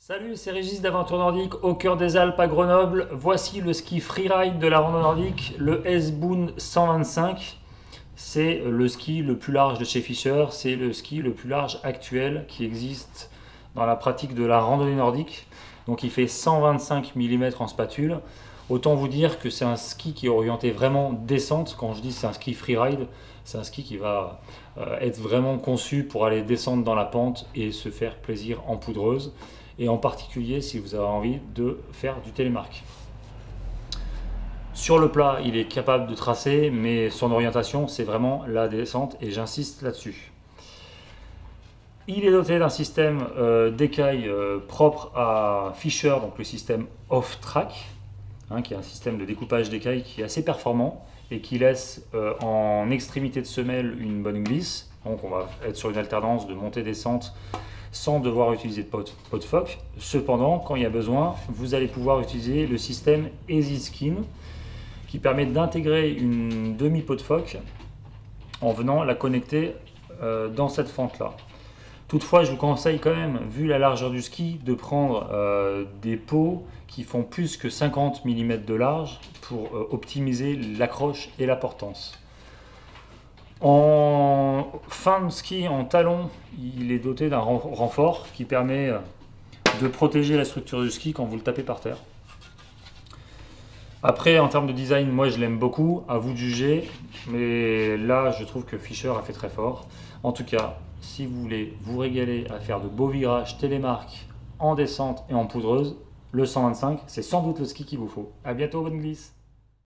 Salut, c'est Régis d'Aventure Nordique au cœur des Alpes à Grenoble. Voici le ski freeride de la rando nordique, le S-Boon 125. C'est le ski le plus large de chez Fischer, c'est le ski le plus large actuel qui existe dans la pratique de la randonnée nordique. Donc il fait 125 mm en spatule. Autant vous dire que c'est un ski qui est orienté vraiment descente. Quand je dis c'est un ski freeride, c'est un ski qui va être vraiment conçu pour aller descendre dans la pente et se faire plaisir en poudreuse. Et en particulier si vous avez envie de faire du télémark. Sur le plat, il est capable de tracer, mais son orientation, c'est vraiment la descente et j'insiste là-dessus. Il est doté d'un système d'écaille propre à Fischer, donc le système off-track, qui est un système de découpage d'écailles qui est assez performant et qui laisse en extrémité de semelle une bonne glisse. Donc on va être sur une alternance de montée-descente sans devoir utiliser de pot de phoque. Cependant, quand il y a besoin, vous allez pouvoir utiliser le système Easy Skin qui permet d'intégrer une demi-pot de phoque en venant la connecter dans cette fente-là. Toutefois, je vous conseille quand même, vu la largeur du ski, de prendre des pots qui font plus que 50 mm de large pour optimiser l'accroche et la portance. En fin de ski, en talon, il est doté d'un renfort qui permet de protéger la structure du ski quand vous le tapez par terre. Après, en termes de design, moi je l'aime beaucoup, à vous de juger, mais là je trouve que Fischer a fait très fort. En tout cas, si vous voulez vous régaler à faire de beaux virages télémark en descente et en poudreuse, le 125, c'est sans doute le ski qu'il vous faut. A bientôt, bonne glisse!